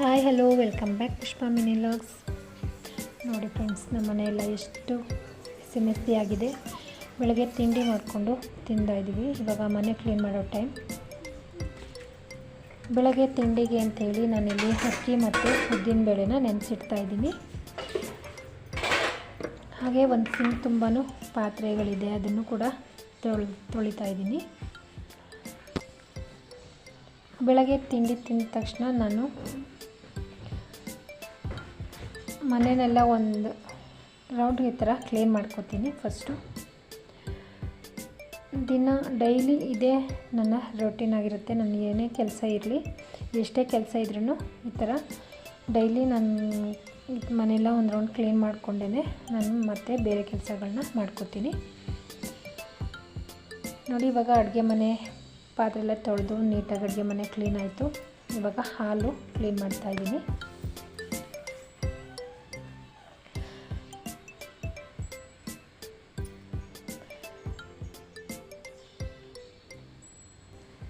Hi hello welcome back Pushpa mini vlogs. ನೋಡಿ friends, ನಮ್ಮ ಮನೆಯೆಲ್ಲ ಎಷ್ಟು ಸಿಮೆಸ್ಸಿಯಾಗಿದೆ. ಬೆಳಗ್ಗೆ ತಿಂಡಿ ಮಾಡಿಕೊಂಡು ತಿಂದಾಯಿದ್ವಿ. ಇವಾಗ ಮನೆ ಕ್ಲೀನ್ ಮಾಡೋ ಟೈಮ್. ಬೆಳಗ್ಗೆ ತಿಂಡಿಗೆ ಅಂಥೇಳಿ ನಾನಿಲ್ಲಿ ಅಕ್ಕಿ ಮತ್ತು ಉದ್ದಿನ ಬೇಳೆನ ನೆನೆಸಿಡ್ತಾಯಿದ್ದೀನಿ. ಹಾಗೆ ಒಂದು ಸಿಂಕ್ ತುಂಬಾ ಪಾತ್ರೆಗಳಿದೆ, ಅದನ್ನು ಕೂಡ ತೊಳಿತಾ ಇದ್ದೀನಿ. ಬೆಳಗ್ಗೆ ತಿಂಡಿ ತಿಂದ ತಕ್ಷಣ ನಾನು ಮನೆಯೆಲ್ಲ ಒಂದು ರೌಂಡ್ ಈ ಥರ ಕ್ಲೀನ್ ಮಾಡ್ಕೋತೀನಿ. ಫಸ್ಟು ಡೈಲಿ ಇದೇ ನನ್ನ ರೊಟೀನ್ ಆಗಿರುತ್ತೆ. ನನ್ನ ಏನೇ ಕೆಲಸ ಇರಲಿ, ಎಷ್ಟೇ ಕೆಲಸ ಇದ್ರೂ ಈ ಥರ ಡೈಲಿ ನಾನು ಮನೆಯೆಲ್ಲ ಒಂದು ರೌಂಡ್ ಕ್ಲೀನ್ ಮಾಡಿಕೊಂಡೇ ನಾನು ಮತ್ತೆ ಬೇರೆ ಕೆಲಸಗಳನ್ನ ಮಾಡ್ಕೋತೀನಿ. ನೋಡಿ, ಇವಾಗ ಅಡುಗೆ ಮನೆ ಪಾತ್ರೆ ಎಲ್ಲ ತೊಳೆದು ನೀಟಾಗಿ ಅಡುಗೆ ಮನೆ ಕ್ಲೀನ್ ಆಯಿತು. ಇವಾಗ ಹಾಲು ಕ್ಲೀನ್ ಮಾಡ್ತಾಯಿದ್ದೀನಿ.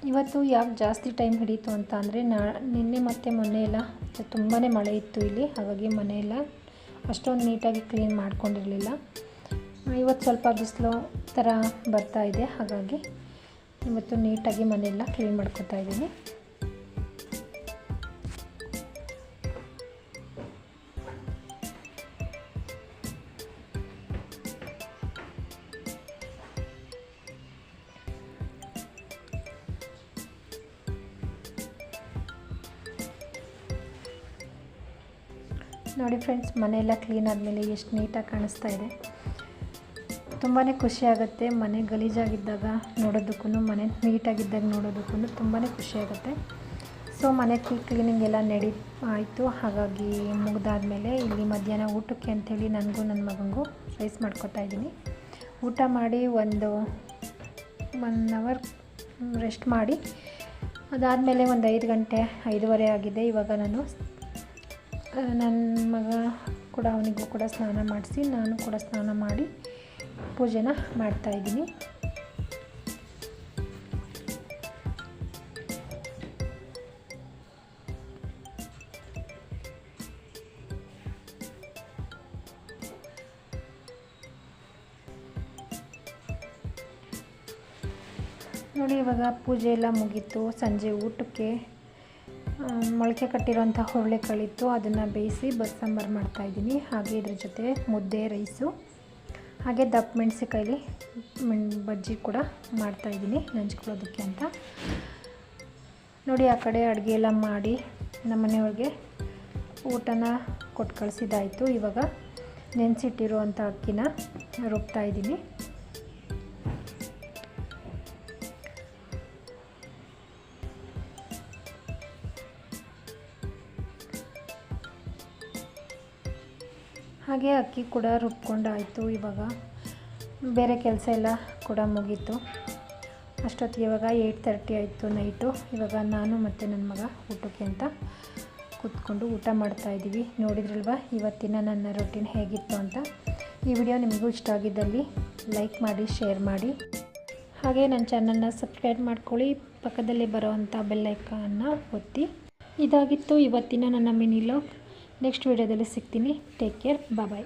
ಇವತ್ತು ಯಾಕೆ ಜಾಸ್ತಿ ಟೈಮ್ ಹಿಡೀತು ಅಂತ ಅಂದರೆ, ನಿನ್ನೆ ಮತ್ತು ಮೊನ್ನೆ ಎಲ್ಲ ತುಂಬಾ ಮಳೆ ಇತ್ತು ಇಲ್ಲಿ. ಹಾಗಾಗಿ ಮನೆಯೆಲ್ಲ ಅಷ್ಟೊಂದು ನೀಟಾಗಿ ಕ್ಲೀನ್ ಮಾಡ್ಕೊಂಡಿರಲಿಲ್ಲ. ಇವತ್ತು ಸ್ವಲ್ಪ ಬಿಸಿಲು ಥರ ಬರ್ತಾಯಿದೆ, ಹಾಗಾಗಿ ಇವತ್ತು ನೀಟಾಗಿ ಮನೆಯೆಲ್ಲ ಕ್ಲೀನ್ ಮಾಡ್ಕೊತಾ ಇದ್ದೀನಿ. ನೋಡಿ ಫ್ರೆಂಡ್ಸ್, ಮನೆಯೆಲ್ಲ ಕ್ಲೀನ್ ಆದಮೇಲೆ ಎಷ್ಟು ನೀಟಾಗಿ ಕಾಣಿಸ್ತಾ ಇದೆ. ತುಂಬಾ ಖುಷಿಯಾಗುತ್ತೆ. ಮನೆ ಗಲೀಜಾಗಿದ್ದಾಗ ನೋಡೋದಕ್ಕೂ, ಮನೆ ನೀಟಾಗಿದ್ದಾಗ ನೋಡೋದಕ್ಕೂ ತುಂಬಾ ಖುಷಿಯಾಗುತ್ತೆ. ಸೊ ಮನೆ ಕ್ಲೀನಿಂಗ್ ಎಲ್ಲ ಆಯಿತು. ಹಾಗಾಗಿ ಮುಗಿದಾದ್ಮೇಲೆ ಇಲ್ಲಿ ಮಧ್ಯಾಹ್ನ ಊಟಕ್ಕೆ ಅಂಥೇಳಿ ನನಗೂ ನನ್ನ ಮಗನಿಗೂ ರೈಸ್ ಮಾಡ್ಕೊತಾ ಇದ್ದೀನಿ. ಊಟ ಮಾಡಿ ಒಂದು 1 ಅವರ್ ರೆಸ್ಟ್ ಮಾಡಿ, ಅದಾದಮೇಲೆ ಒಂದು 5 ಗಂಟೆ 5:15 ಆಗಿದೆ. ಇವಾಗ ನಾನು ನನ್ನ ಮಗ ಕೂಡ, ಅವನಿಗೂ ಕೂಡ ಸ್ನಾನ ಮಾಡಿಸಿ, ನಾನು ಕೂಡ ಸ್ನಾನ ಮಾಡಿ ಪೂಜೆನ ಮಾಡ್ತಾಯಿದ್ದೀನಿ. ನೋಡಿ, ಇವಾಗ ಪೂಜೆ ಎಲ್ಲ ಮುಗೀತು. ಸಂಜೆ ಊಟಕ್ಕೆ ಮೊಳಕೆ ಕಟ್ಟಿರೋಂಥ ಹುರುಳಿಕಾಳಿತ್ತು, ಅದನ್ನು ಬೇಯಿಸಿ ಬಸ್ಸಾಂಬಾರು ಮಾಡ್ತಾಯಿದ್ದೀನಿ. ಹಾಗೆ ಇದ್ರ ಜೊತೆ ಮುದ್ದೆ, ರೈಸು, ಹಾಗೆ ದಪ್ಪ ಮೆಣಸಿಕಾಯಿ ಬಜ್ಜಿ ಕೂಡ ಮಾಡ್ತಾಯಿದ್ದೀನಿ ನಂಚ್ಕೊಳ್ಳೋದಕ್ಕೆ ಅಂತ. ನೋಡಿ, ಆ ಕಡೆ ಅಡುಗೆ ಎಲ್ಲ ಮಾಡಿ ನಮ್ಮ ಮನೆಯವ್ರಿಗೆ ಊಟನ ಕೊಟ್ಟು ಕಳಿಸಿದ್ದಾಯಿತು. ಇವಾಗ ನೆನೆಸಿಟ್ಟಿರುವಂಥ ಅಕ್ಕಿನ ರುಬ್ತಾಯಿದ್ದೀನಿ. ಹಾಗೆ ಅಕ್ಕಿ ಕೂಡ ರುಬ್ಕೊಂಡಾಯಿತು. ಇವಾಗ ಬೇರೆ ಕೆಲಸ ಎಲ್ಲ ಕೂಡ ಮುಗೀತು. ಅಷ್ಟೊತ್ತಿಗೆ ಇವಾಗ 8:30 ಆಯಿತು ನೈಟು. ಇವಾಗ ನಾನು ಮತ್ತು ನನ್ನ ಮಗ ಊಟಕ್ಕೆ ಅಂತ ಕೂತ್ಕೊಂಡು ಊಟ ಮಾಡ್ತಾಯಿದ್ದೀವಿ. ನೋಡಿದ್ರಲ್ವ ಇವತ್ತಿನ ನನ್ನ ರೊಟೀನ್ ಹೇಗಿತ್ತು ಅಂತ. ಈ ವಿಡಿಯೋ ನಿಮಗೂ ಇಷ್ಟ ಆಗಿದ್ದಲ್ಲಿ ಲೈಕ್ ಮಾಡಿ, ಶೇರ್ ಮಾಡಿ, ಹಾಗೆ ನನ್ನ ಚಾನಲ್ನ ಸಬ್ಸ್ಕ್ರೈಬ್ ಮಾಡ್ಕೊಳ್ಳಿ. ಪಕ್ಕದಲ್ಲಿ ಬರೋವಂಥ ಬೆಲ್ ಐಕಾನ್ನ ಒತ್ತಿ. ಇದಾಗಿತ್ತು ಇವತ್ತಿನ ನನ್ನ ಮಿನಿ ವ್ಲಾಗ್. ನೆಕ್ಸ್ಟ್ ವಿಡಿಯೋದಲ್ಲಿ ಸಿಗ್ತೀನಿ. ಟೇಕ್ ಕೇರ್, ಬಾಯ್.